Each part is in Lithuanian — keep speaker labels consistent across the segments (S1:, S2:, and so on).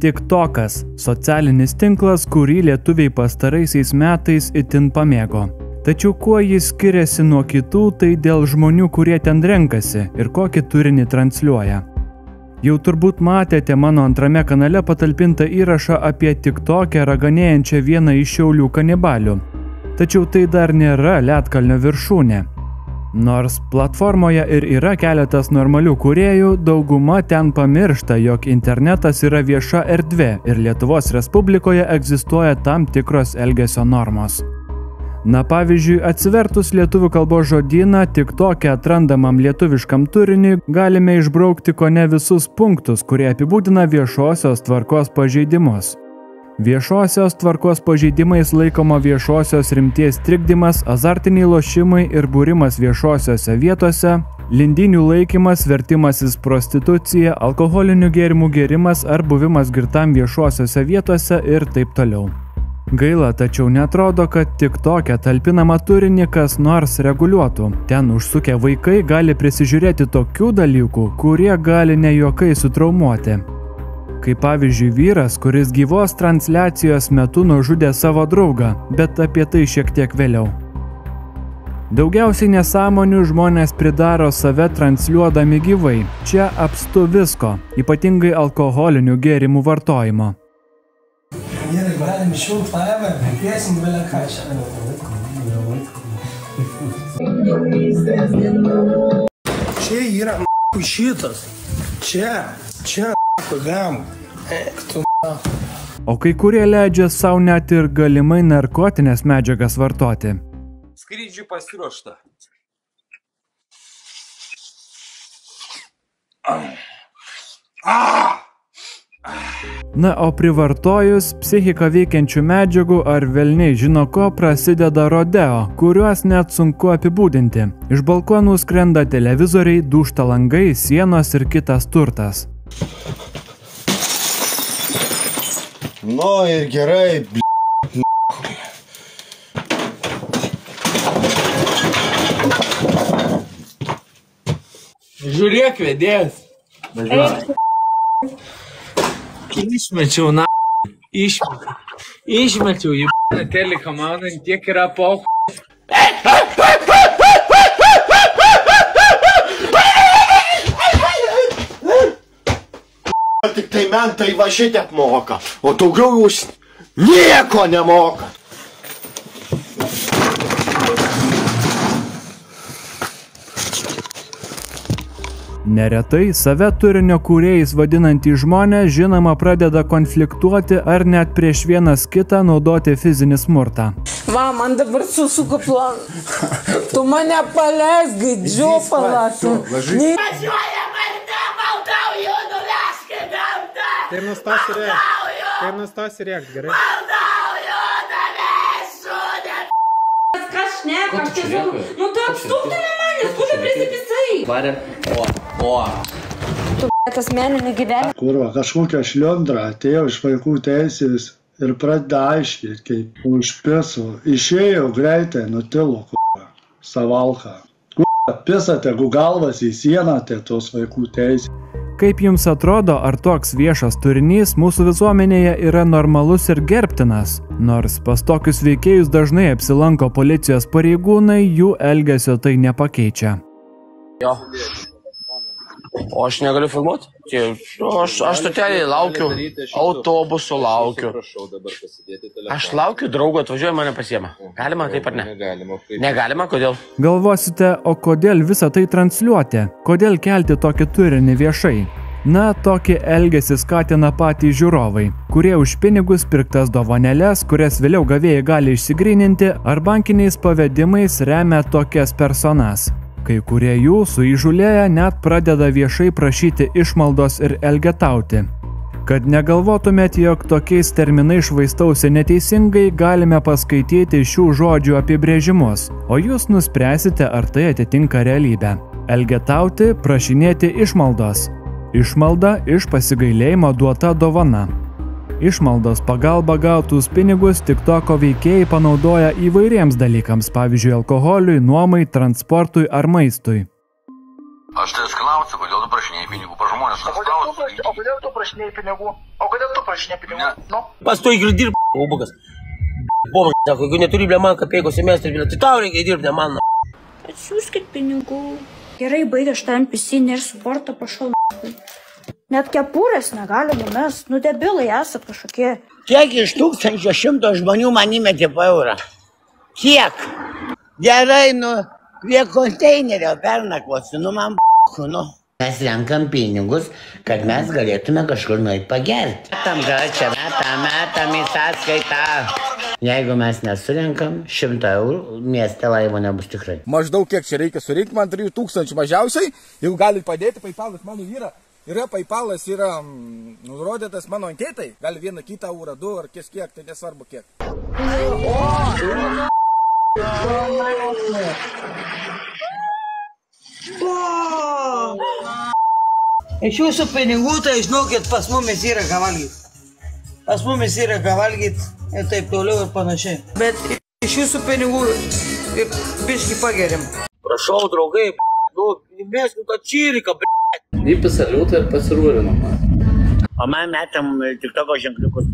S1: TikTokas – socialinis tinklas, kurį lietuviai pastaraisiais metais itin pamėgo. Tačiau kuo jis skiriasi nuo kitų, tai dėl žmonių, kurie ten renkasi ir kokį turinį transliuoja. Jau turbūt matėte mano antrame kanale patalpintą įrašą apie TikTokę raganėjančią vieną iš Šiaulių kanibalių. Tačiau tai dar nėra ledkalnio viršūnė. Nors platformoje ir yra keletas normalių kūrėjų, dauguma ten pamiršta, jog internetas yra vieša erdvė ir Lietuvos Respublikoje egzistuoja tam tikros elgesio normos. Na pavyzdžiui, atsivertus lietuvių kalbos žodyną, TikTok'e atrandamam lietuviškam turiniui galime išbraukti kone visus punktus, kurie apibūdina viešosios tvarkos pažeidimus. Viešosios tvarkos pažeidimais laikoma viešosios rimties trikdymas, azartiniai lošimai ir būrimas viešosiose vietose, lindinių laikymas, vertimasis prostitucija, alkoholinių gėrimų gėrimas ar buvimas girtam viešosiose vietose ir taip toliau. Gaila, tačiau netrodo, kad TikTok'e talpinamą turinį kas nors reguliuotų. Ten užsukę vaikai gali prisižiūrėti tokių dalykų, kurie gali ne juokais sutraumuoti. Kaip pavyzdžiui vyras, kuris gyvos transliacijos metu nužudė savo draugą, bet apie tai šiek tiek vėliau. Daugiausiai nesąmonių žmonės pridaro save transliuodami gyvai. Čia apstu visko, ypatingai alkoholinių gėrimų vartojimo.
S2: Gerai, galim išjungti tave, piesim belę ką čia. Čia yra šitas. Čia vem.
S1: O kai kurie leidžia savo net ir galimai narkotinės medžiagas vartoti.
S3: Skrydžiui pasiruošta.
S1: Na, o privartojus psichiką veikiančių medžiagų ar velniai žino ko prasideda rodeo, kuriuos net sunku apibūdinti. Iš balkonų skrenda televizoriai, dūžta langai, sienos ir kitas turtas.
S4: Nu ir gerai,
S3: Žiūrėk, vedėjas. Išmečiau, Išmečiau į teliką, man tiek yra pauch.
S4: tik tai mentai va šitiek moka, o daugiau jūs nieko nemoka.
S1: Neretai save turinio kūrėjais vadinantys žmonės žinoma pradeda konfliktuoti ar net prieš vienas kitą naudoti fizinį smurtą.
S5: Va, man dabar susuka plan. Tu mane paleisk, gaidžiu palatu.
S6: Važiuoja marta, maldauju, nuvežkit gamtą.
S7: Tai nustos rėkt, gerai?
S6: Maldauju, nuvežu,
S5: Kas šneka, aš tiesiog, nu tu apstūkti nuo manęs, kur tu prisipisai?
S3: Varė,
S5: Tu tas meninį gyvenimą.
S8: Kurva, kažkokia šliondra atėjo iš vaikų teisės ir pradeda aiškiai, kaip užpiso. Išėjo greitai, nutilo, kurva, savalka. Kurva, pisate galvas į sieną, tai tos vaikų teisės.
S1: Kaip jums atrodo, ar toks viešas turinys mūsų visuomenėje yra normalus ir gerbtinas? Nors pas tokius veikėjus dažnai apsilanko policijos pareigūnai, jų elgesio tai nepakeičia.
S9: Jo. O aš negaliu filmuoti? Aš stotelėje laukiu, autobusu laukiu. Aš laukiu, draugo atvažiuoja, mane pasiema. Galima taip ar ne? Negalima, kodėl?
S1: Galvosite, o kodėl visą tai transliuoti? Kodėl kelti tokį turinį viešai? Na, tokį elgesį skatina patys žiūrovai, kurie už pinigus pirktas dovanėles, kurias vėliau gavėjai gali išsigryninti, ar bankiniais pavedimais remia tokias personas. Kai kurie jų suįžūlėję net pradeda viešai prašyti išmaldos ir elgetauti. Kad negalvotumėt, jog tokiais terminais švaistausi neteisingai, galime paskaityti šių žodžių apibrėžimus, o jūs nuspręsite, ar tai atitinka realybę. Elgetauti, prašinėti išmaldos. Išmalda iš pasigailėjimo duota dovana. Išmaldos pagalba gautus pinigus TikToko veikėjai panaudoja įvairiems dalykams, pavyzdžiui, alkoholiui, nuomai, transportui ar maistui.
S10: Aš tai klausiu, kodėl tu prašinėjai pinigų pas žmonės?
S11: O kodėl tu prašinėjai pinigų? O kodėl tu
S4: prašinė pinigų. Nu.
S9: Pastoji gali dirbti, ubagas. Bomas, sako, jeigu neturi man kapėko semestrai, tai tau reikia dirbti, ne man.
S7: Atsiųskit pinigų. Gerai, baigė šitą NPC ir sportą pašal. Net kepurės negali numest. Nu, debilai esat kažkokie.
S10: Kiek iš 1100 žmonių man įmetė po eurą? Kiek? Gerai, nu, prie konteinerio pernakvosiu, nu man nu. Mes renkam pinigus, kad mes galėtume kažkur nueit pagerti. Metam į sąskaitą. Jeigu mes nesurenkam 100 eurų, mieste laivo nebus tikrai.
S11: Maždaug kiek čia reikia surinkti, man 3000 mažiausiai. Jeigu galit padėti, PayPalas mano yra PayPalas yra nurodytas mano anketai. Gali 1 kitą eurą, 2 ar kiek, tai nesvarbu kiek.
S5: Iš jūsų pinigų, tai žinokit, pas mumis yra ką valgyt. Pas mumis yra ką valgyt ir taip toliau ir panašiai. Bet iš jūsų pinigų biškį pagerim.
S9: Prašau, draugai, nu, mėsku tą čiriką,
S3: Vypi saliutą ir pasirūrino.
S10: O man metam TikToko ženkliukus.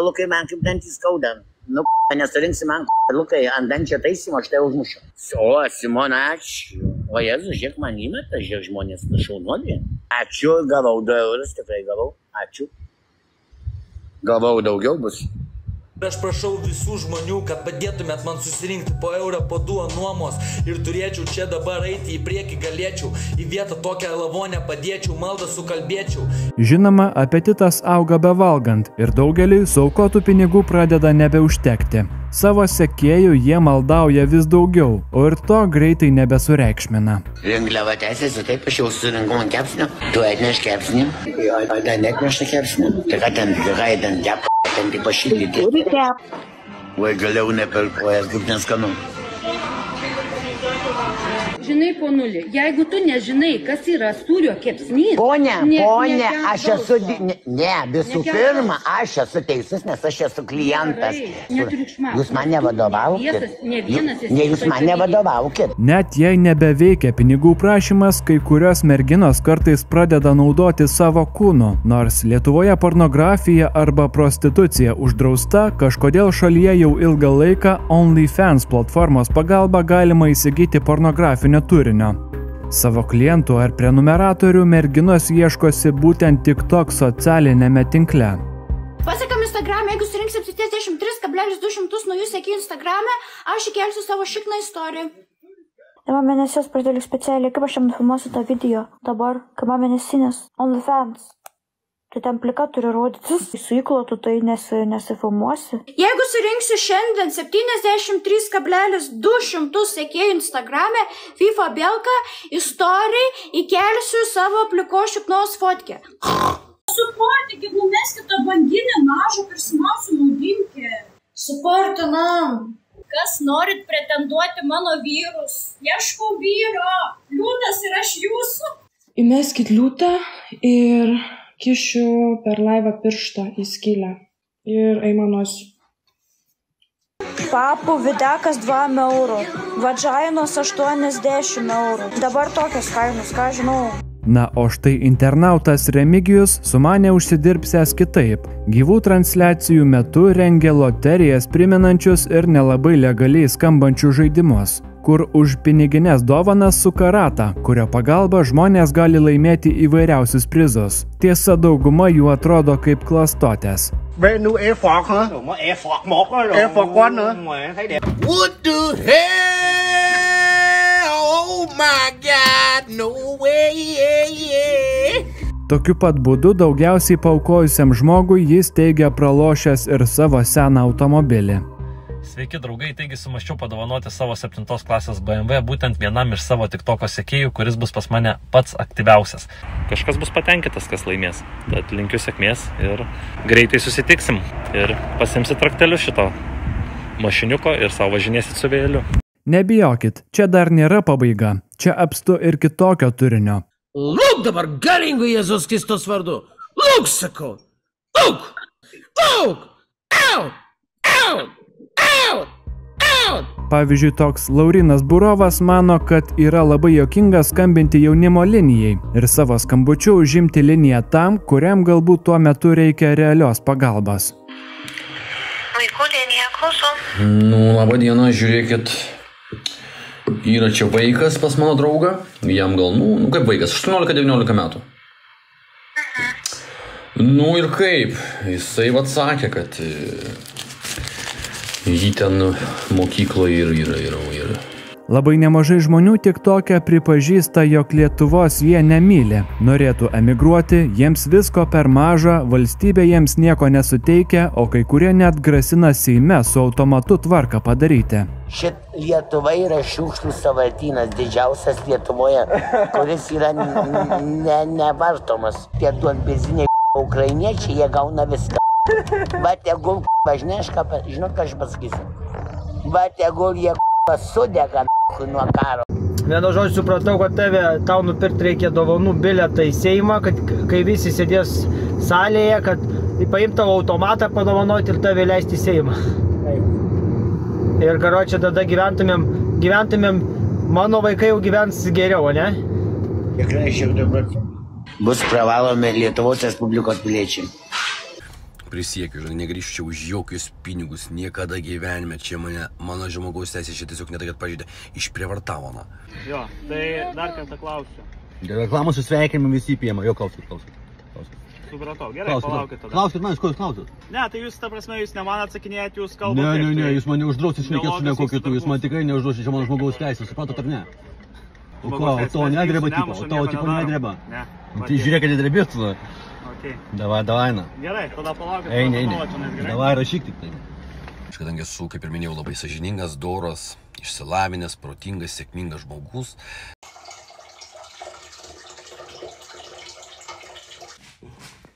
S10: Lukai, man kaip dantys skauda. Nu, nesurinksi man, Lukai, ant dančio taisymo, aš tai užmušiu. O, Simona, ačiū. O Jėzus, žiūrėk, man įmeta, žiūrėk, žmonės šaunuolį. Ačiū, gavau 2 eurus, tikrai gavau. Ačiū. Gavau daugiau bus.
S12: Aš prašau visų žmonių, kad padėtumėt man susirinkti po eurą, po 2 nuomos ir turėčiau čia dabar eiti į priekį, galėčiau į vietą tokią lavonę padėčiau, maldą sukalbėčiau.
S1: Žinoma, apetitas auga bevalgant ir daugeliui suaukotų pinigų pradeda nebeužtekti. Savo sekėjų jie maldauja vis daugiau, o ir to greitai nebesureikšmina.
S10: Rinkliava tęsiasi, taip aš jau surinkau ant kepsnio. Tu atneš kepsnį, o dar netnešta kepsnį. Tai ką ten, ten tik pašildyti. Vai galiau neperkojas, kaip neskanu.
S13: Žinai, ponuli, jeigu tu nežinai, kas yra sūrio kepsnys...
S10: Ponia, aš esu... Ne, visų pirma, aš esu teisus, nes aš esu klientas. Jūs man nevadovaukit. Ne, jūs man nevadovaukit.
S1: Net jei nebeveikia pinigų prašymas, kai kurios merginos kartais pradeda naudoti savo kūnu. Nors Lietuvoje pornografija arba prostitucija uždrausta, kažkodėl šalyje jau ilgą laiką OnlyFans platformos pagalba galima įsigyti pornografinio turinio. Savo klientų ar prenumeratorių merginos ieškosi būtent TikTok socialinėme tinkle.
S7: Pasakam Instagram'e, jeigu surinksim 73,200 naujų sekėjų Instagram'e, aš įkelsiu savo šikną istoriją. Man mėnesės pradėliu specialiai, kaip aš jam nufilmuosiu tą video dabar, kai man mėnesinės OnlyFans. Tai ten plika turi rodytis, su įklotu tai nesifilmuosi. Jeigu surinksiu šiandien 73,200 sekėjų Instagram'e, FIFA Belka istorijai įkelsiu savo plikos šiknos fotkę. Suportikit, numeskit tą banginę mažą, persimausiu naudinkę. Suportinam. Kas norit pretenduoti mano vyrus? Ieškau vyro. Liūtas ir aš jūsų.
S14: Įmeskit liūtą ir... kišiu per laivą pirštą į skylę ir aimanuosiu.
S7: Papų videkas 2 eurų, vadžainos 80 eurų. Dabar tokios kainos, ką žinau.
S1: Na, o štai internautas Remigijus sumanė užsidirbsęs kitaip. Gyvų transliacijų metu rengia loterijas primenančius ir nelabai legaliai skambančius žaidimus, kur už piniginės dovanas suka ratą, kurio pagalba žmonės gali laimėti įvairiausius prizus. Tiesa, dauguma jų atrodo kaip klastotės.
S4: Menu e-fork, hả? E-fork 1 rồi. E-fork 1 nữa.
S9: What the hell? Oh my God, no way.
S1: Tokiu pat būdu daugiausiai paukojusiam žmogui jis teigia pralošęs ir savo seną automobilį.
S15: Sveiki draugai, taigi sumaščiau padovanoti savo 7 klasės BMW būtent vienam iš savo TikToko sekėjų, kuris bus pas mane pats aktyviausias. Kažkas bus patenkintas, kas laimės. Tad linkiu sėkmės ir greitai susitiksim. Ir pasimsit raktelius šito mašiniuko ir savo važinėsit su vėjeliu.
S1: Nebijokit, čia dar nėra pabaiga. Čia apstu ir kitokio turinio.
S9: Lūk dabar galingu Jėzus Kristus vardu. Lūk, sakau. Lūk. Lūk. Au. Au. Out! Out!
S1: Pavyzdžiui, toks Laurinas Burovas mano, kad yra labai juokinga skambinti jaunimo linijai ir savo skambučiu užimti liniją tam, kuriam galbūt tuo metu reikia realios pagalbos.
S16: Vaikų linija, klausom.
S17: Labą dieną, žiūrėkit. Yra čia vaikas pas mano draugą. Jam gal, kaip vaikas, 18-19 metų. Ir kaip, jisai atsakė, kad jį ten mokykloje yra.
S1: Labai nemažai žmonių TikTok'e pripažįsta, jog Lietuvos jie nemyli. Norėtų emigruoti, jiems visko per maža, valstybė jiems nieko nesuteikia, o kai kurie net grasina Seime su automatu tvarką padaryti.
S10: Šit Lietuva yra šiukšlių sąvartynas, didžiausias Lietuvoje, kuris yra nevartomas. Tie duonbeziniai ukrainiečiai, jie gauna viską. Va tegul važnešką, žinot, ką aš pasakysiu? Va tegul jie sudega nuo karo.
S18: Vienu žodžiu supratau, kad tau nupirkti reikia dovanų bilietą į Seimą, kad kai visi sėdės salėje, kad paimt tavo automatą, padovanoti ir tave leisti į Seimą. Ir karočią tada gyventumėm, mano vaikai jau gyvens geriau, ne?
S10: Tikrai 100%. Bus privalomi Lietuvos Respublikos piliečiai.
S17: Prisiekiu, negrįšiu čia už jokius pinigus, niekada gyvenime, čia mano žmogaus teisė čia tiesiog ne tai, kad pažeidė, išprievartavo.
S19: Jo, tai dar kartą klausiu.
S20: Reklamos susveikinimą visi įpėjama, jo klauskit.
S19: Supratau, gerai, palaukit tada.
S20: Klauskit man, ko jūs klausit?
S19: Ne, tai jūs, ta prasme, jūs ne man atsakinėjat, jūs kalbate.
S20: Ne, jūs mane uždrausit šnekėt su nieko kitu, jūs man tikrai neuždrausit, čia mano žmogaus teisė, supratot ar ne? O ko, o to nedreba tipo, o to tipo nedreba. Tai žiūrėk, kad nedrebėtų. Davai, na.
S19: Gerai, tada palaukit.
S20: Eini. Davai, rašyk tik tai.
S17: Aš kadangi esu, kaip ir minėjau, labai sąžiningas, doras, išsilavinęs, protingas, sėkmingas žmogus.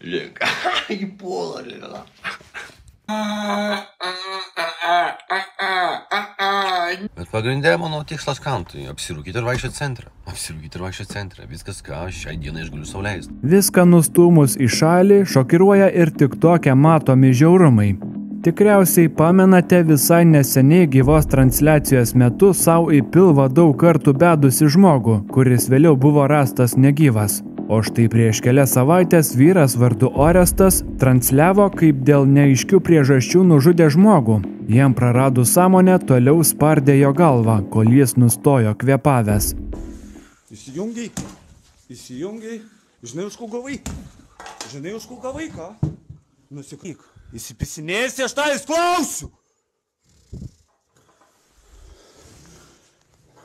S4: Žiūrėk, į polą, žiūrėk.
S17: Bet pagrindė mano tikslas kam tai apsirūkyti ir vaikščioti centrą. Viskas, ką šiai dienai aš galiu sau leisti.
S1: Viską nustūmus į šalį šokiruoja ir TikTok'e matomi žiaurumai. Tikriausiai pamenate visai neseniai gyvos transliacijos metu savo į pilvą daug kartų bedusi žmogų, kuris vėliau buvo rastas negyvas. O štai prieš kelias savaitės vyras vardu Orestas transliavo, kaip dėl neaiškių priežasčių nužudė žmogų. Jam praradus sąmonę toliau spardė jo galvą, kol jis nustojo kvėpavęs.
S21: Įsijungiai, žinai už ko gavai, ką? Nusiklyk, įsipisinėsi, aš tavęs klausiu.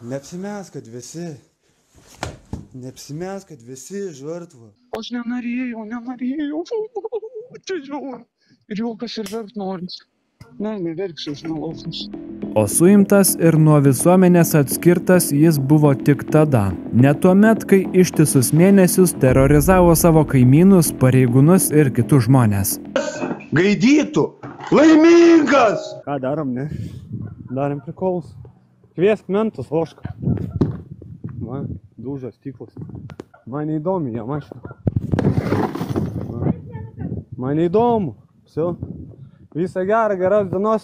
S21: Neapsimes, kad visi žartva.
S22: Aš nenorėjau. Čia žiūrėjau. Ir jokas ir verkt noris. Neverksiu, aš nelaufus.
S1: O suimtas ir nuo visuomenės atskirtas jis buvo tik tada. Ne tuomet, kai ištisus mėnesius terorizavo savo kaimynus, pareigūnus ir kitus žmonės.
S21: Gaidytų! Laimingas! Ką darom, ne? Darom prikolus. Kviesk mentus, lošką. Man dužo stiklas. Man neįdomu, jie mašina. Man neįdomu. Все. Visą gerą, geros dienos.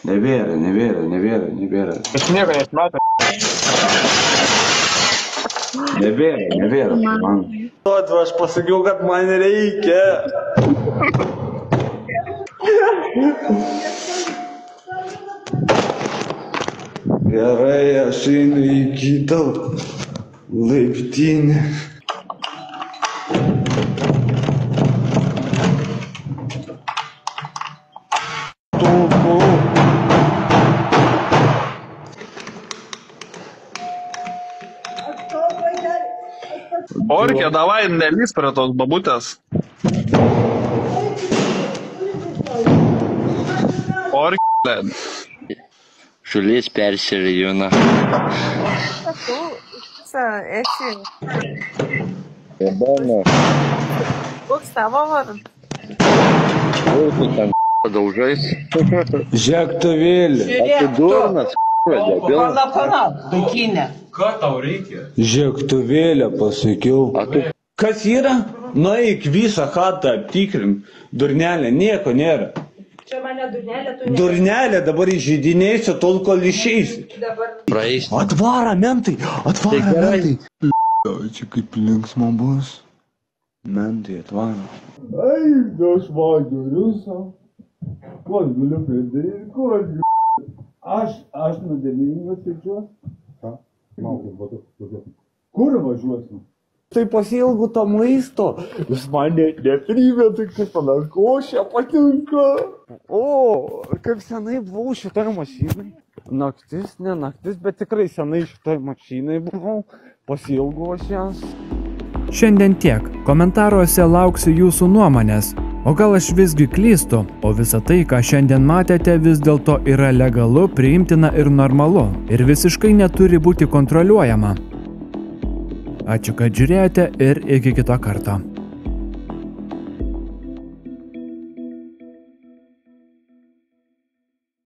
S21: Nebėra. Aš nieko nesmatau. Nebėra. Man. Aš pasakiau, kad man reikia. Gerai, aš einu į kitą laiptinę.
S19: Orkė, davai, nelys prie tos babutės. Orkė.
S3: Žulis persiriejuna.
S22: Tu esi.
S3: Jebana.
S22: Koks tavo vardas?
S3: Tu ten daužais.
S21: Žiūrėktuvėlį.
S3: Atidurnas.
S10: Pala, vaikinė.
S21: Ką tau reikia? Žiūrėktuvėlį pasakiau. Kas yra? Nueik visą chatą aptikrink. Durnelė, nieko nėra.
S14: Čia mane durnelė, tu ne.
S21: Durnelė, dabar įžeidinėsiu, tol kol išeisi.
S3: Praeis.
S21: Atvara, mentai, atvara, mentai. Čia kaip linksma bus. Mentai, atvara.
S8: Ai, aš vageriu savo. Ko aš galiu pridaryti, ko aš galiu? Aš nuodėmingas jaučiuos. Ką? Kur važiuosim?
S22: Tai pasiilgu to maisto. Jūs mane neprimėtai, kaip man košė patinka. O, kaip senai buvau šitoj mašinai. Naktis, ne naktis, bet tikrai senai šitoj mašinai buvau. Pasiilgu aš jas.
S1: Šiandien tiek. Komentaruose lauksiu jūsų nuomonės. O gal aš visgi klystu, o visa tai, ką šiandien matėte, vis dėlto yra legalu, priimtina ir normalu. Ir visiškai neturi būti kontroliuojama. Ačiū, kad žiūrėjote ir iki kito karto.